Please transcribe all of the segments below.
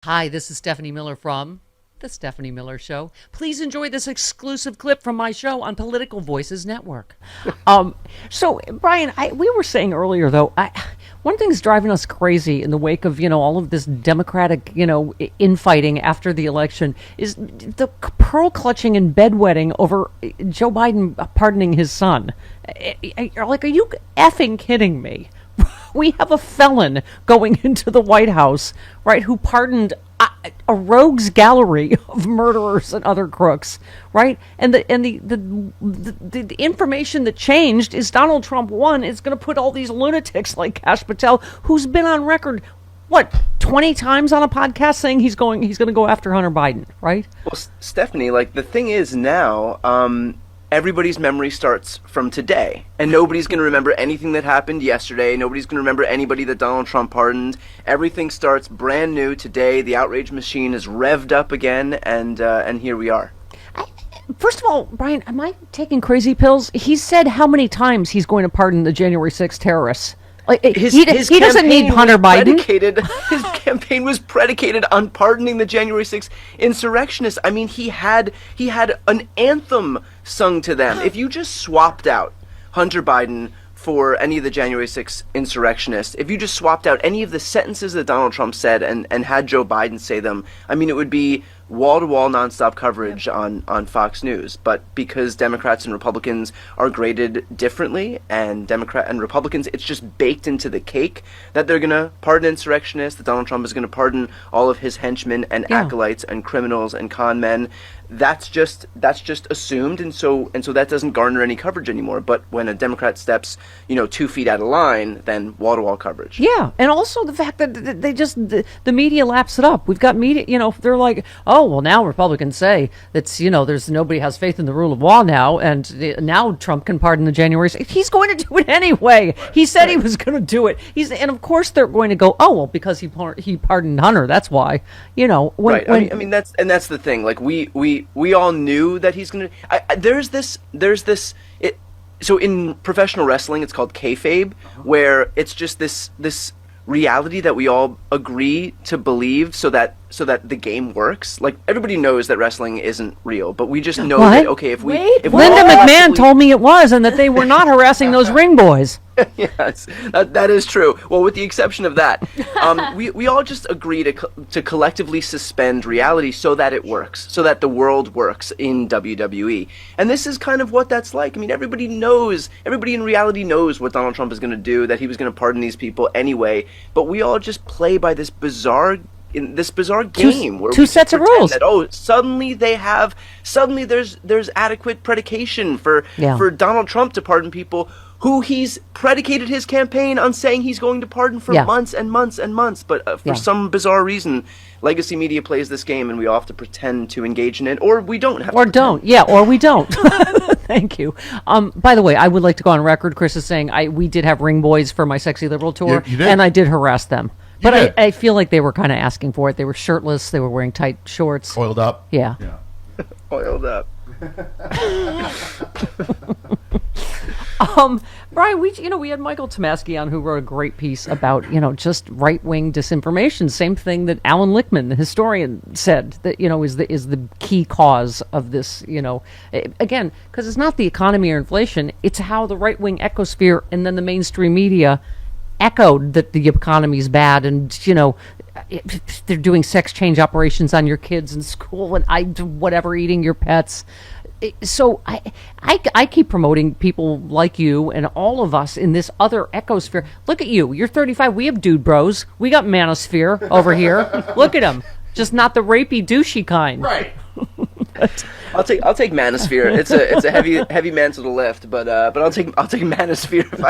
Hi, this is Stephanie Miller from The Stephanie Miller Show. Please enjoy this exclusive clip from my show on Political Voices Network. So, Brian, we were saying earlier, though, one thing that's driving us crazy in the wake of, all of this Democratic, infighting after the election is the pearl clutching and bedwetting over Joe Biden pardoning his son. Are you effing kidding me? We have a felon going into the White House, right, who pardoned a rogues gallery of murderers and other crooks, right? And the information that changed is Donald Trump, one, is going to put all these lunatics like Kash Patel, who's been on record, 20 times on a podcast saying he's going to go after Hunter Biden, right? Well, Stephanie, the thing is now, everybody's memory starts from today, and nobody's going to remember anything that happened yesterday. Nobody's going to remember anybody that Donald Trump pardoned. Everything starts brand new today. The outrage machine is revved up again, and here we are. First of all, Brian, am I taking crazy pills? He said how many times he's going to pardon the January 6th terrorists. He doesn't need Hunter Biden. His campaign was predicated on pardoning the January 6th insurrectionists. I mean, he had an anthem sung to them. If you just swapped out Hunter Biden for any of the January 6th insurrectionists, if you just swapped out any of the sentences that Donald Trump said and had Joe Biden say them, I mean, it would be wall-to-wall nonstop coverage on Fox News. But because Democrats and Republicans are graded differently, and Democrat and Republicans, it's just baked into the cake that they're going to pardon insurrectionists, that Donald Trump is going to pardon all of his henchmen and acolytes and criminals and con men. That's just assumed, and so that doesn't garner any coverage anymore. But when a Democrat steps, 2 feet out of line, then wall-to-wall coverage. Yeah, and also the fact that the media laps it up. We've got media, they're like, oh, well, now Republicans say that's, there's nobody has faith in the rule of law now, and now Trump can pardon the January 6th. He's going to do it anyway. He said he was going to do it. And of course they're going to go, oh, well, because he pardoned Hunter, that's why. Right. I mean that's the thing. We all knew that he's going to. So in professional wrestling, it's called kayfabe, where it's just this reality that we all agree to believe so that the game works. Like, everybody knows that wrestling isn't real, but we just know that, okay, if Linda McMahon told me it was, and that they were not harassing those ring boys. Yes, that is true. Well, with the exception of that, we all just agree to collectively suspend reality so that it works, so that the world works in WWE. And this is kind of what that's like. I mean, everybody in reality knows what Donald Trump is going to do, that he was going to pardon these people anyway, but we all just play by this bizarre game where two sets of rules. That, suddenly there's adequate predication for Donald Trump to pardon people who he's predicated his campaign on saying he's going to pardon for months and months and months. But for some bizarre reason, legacy media plays this game, and we all have to pretend to engage in it, or we don't have to. Or don't. Yeah, or we don't. Thank you. By the way, I would like to go on record. Chris is saying we did have ring boys for my Sexy Liberal tour, you did. And I did harass them. But I feel like they were kind of asking for it. They were shirtless. They were wearing tight shorts. Oiled up. Yeah. Oiled up. Brian, we had Michael Tomasky on, who wrote a great piece about, just right-wing disinformation. Same thing that Alan Lichtman, the historian, said that, is the key cause of this, again, because it's not the economy or inflation, it's how the right-wing ecosphere and then the mainstream media echoed that the economy's bad, and they're doing sex change operations on your kids in school, and eating your pets. So I keep promoting people like you and all of us in this other ecosphere. Look at you. You're 35. We have dude bros. We got manosphere over here. Look at them. Just not the rapey, douchey kind. Right. I'll take manosphere. It's a heavy mantle to lift, but I'll take manosphere if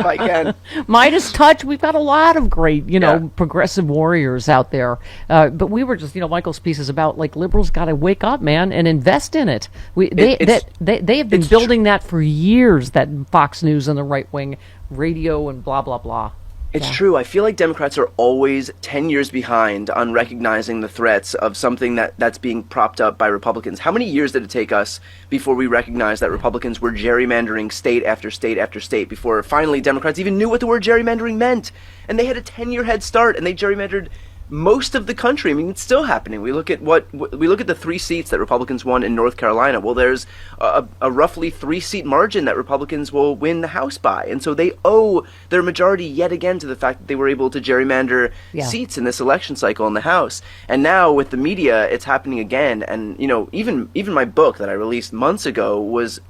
I can. Midas touch. We've got a lot of great, progressive warriors out there. But we were just, Michael's piece is about liberals got to wake up, man, and invest in it. They have been building that for years. That Fox News and the right wing radio and blah blah blah. It's true. I feel like Democrats are always 10 years behind on recognizing the threats of something that's being propped up by Republicans. How many years did it take us before we recognized that Republicans were gerrymandering state after state after state, before finally Democrats even knew what the word gerrymandering meant? And they had a 10-year head start, and they gerrymandered most of the country. I mean, it's still happening. We look at the 3 seats that Republicans won in North Carolina. Well, there's a roughly 3-seat margin that Republicans will win the House by, and so they owe their majority yet again to the fact that they were able to gerrymander seats in this election cycle in the House. And now with the media, it's happening again. And even my book that I released months ago was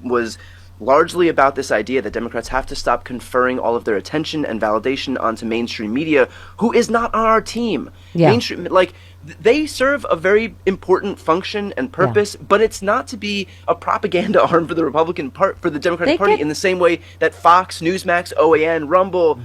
largely about this idea that Democrats have to stop conferring all of their attention and validation onto mainstream media, who is not on our team. Mainstream, they serve a very important function and purpose, but it's not to be a propaganda arm for the Democratic Party in the same way that Fox, Newsmax, OAN, Rumble,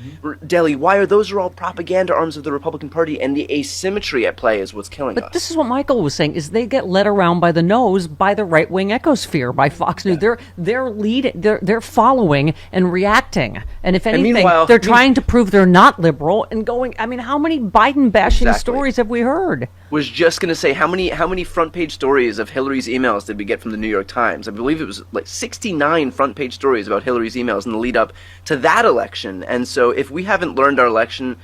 Daily Wire, those are all propaganda arms of the Republican Party, and the asymmetry at play is what's killing us. But this is what Michael was saying, is they get led around by the nose by the right-wing ecosphere, by Fox News. They're following and reacting. And if anything, they're trying to prove they're not liberal and going, I mean, how many Biden-bashing stories have we heard? Was just going to say, how many front page stories of Hillary's emails did we get from the New York Times? I believe it was like 69 front page stories about Hillary's emails in the lead up to that election. And so if we haven't learned our lesson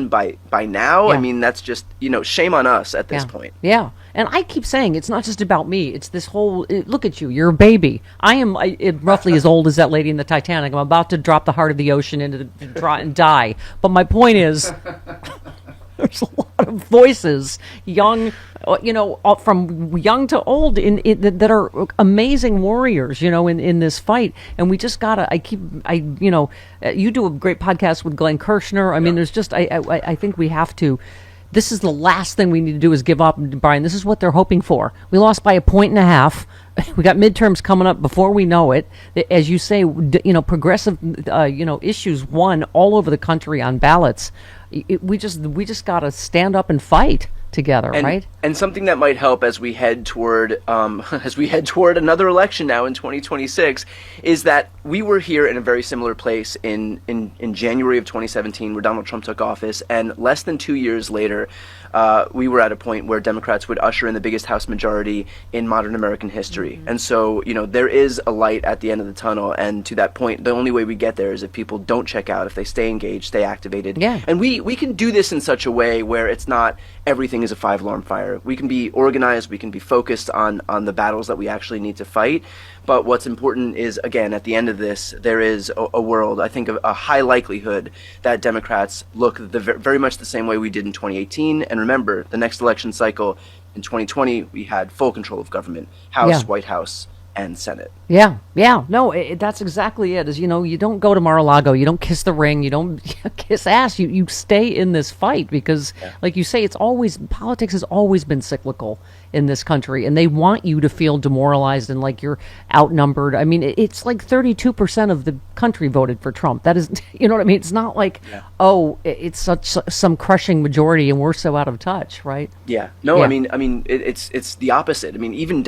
by now, I mean, that's just, shame on us at this point. Yeah. And I keep saying it's not just about me. It's this whole, look at you, you're a baby. I am roughly as old as that lady in the Titanic. I'm about to drop the heart of the ocean into the and die. But my point is, there's a lot of voices, young, from young to old, that are amazing warriors, in this fight. And we just gotta. You do a great podcast with Glenn Kirschner. I mean, there's just. I think we have to. This is the last thing we need to do is give up, Brian. This is what they're hoping for. We lost by 1.5 points. We got midterms coming up before we know it. As you say, progressive, issues won all over the country on ballots. We just got to stand up and fight together, right? And something that might help as we head toward another election now in 2026 is that we were here in a very similar place in January of 2017, where Donald Trump took office, and less than 2 years later, we were at a point where Democrats would usher in the biggest House majority in modern American history. And so, there is a light at the end of the tunnel, and to that point, the only way we get there is if people don't check out, if they stay engaged, stay activated. Yeah. And we can do this in such a way where it's not everything is a 5-alarm fire. We can be organized, we can be focused on the battles that we actually need to fight. But what's important is, again, at the end of this, there is a world, I think, of a high likelihood that Democrats look very much the same way we did in 2018. And remember, the next election cycle in 2020, we had full control of government, House, White House, and Senate. Yeah. No, that's exactly it. Is, you don't go to Mar-a-Lago, you don't kiss the ring, you don't kiss ass. You stay in this fight because, like you say, politics has always been cyclical in this country, and they want you to feel demoralized and like you're outnumbered. I mean, it's like 32% of the country voted for Trump. That is, you know what I mean? It's not like, it's such some crushing majority and we're so out of touch, right? Yeah. No, I mean, it's the opposite. I mean, even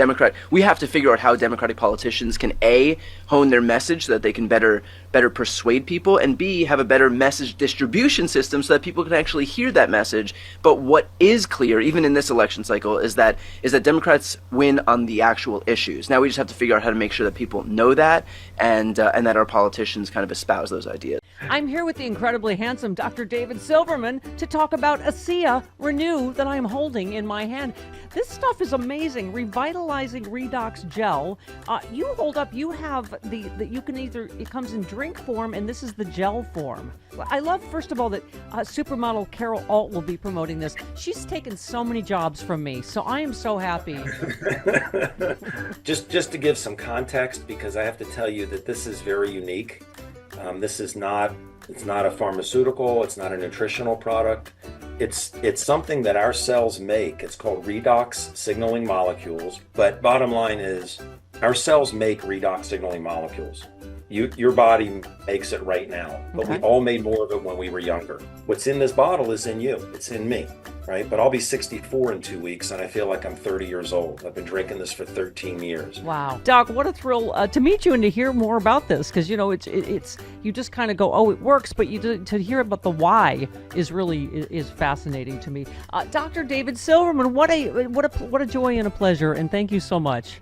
we have to figure out how Democratic politicians can A, hone their message so that they can better persuade people, and B, have a better message distribution system so that people can actually hear that message. But what is clear, even in this election cycle, is that Democrats win on the actual issues. Now we just have to figure out how to make sure that people know that, and that our politicians kind of espouse those ideas. I'm here with the incredibly handsome Dr. David Silverman to talk about ASEA Renew that I'm holding in my hand. This stuff is amazing. Revitalizing Redox gel. You hold up, you have you can it comes in drink form, and this is the gel form. I love, first of all, that supermodel Carol Alt will be promoting this. She's taken so many jobs from me, so I am so happy. Just to give some context, because I have to tell you that this is very unique. This is not a pharmaceutical, it's not a nutritional product. It's something that our cells make. It's called redox signaling molecules. But bottom line is, our cells make redox signaling molecules. Your body makes it right now, but we all made more of it when we were younger. What's in this bottle is in you. It's in me, right? But I'll be 64 in 2 weeks, and I feel like I'm 30 years old. I've been drinking this for 13 years. Wow. Doc, what a thrill to meet you and to hear more about this, because, it's you just kind of go, oh, it works, but to hear about the why is fascinating to me. Dr. David Silverman, what a joy and a pleasure, and thank you so much.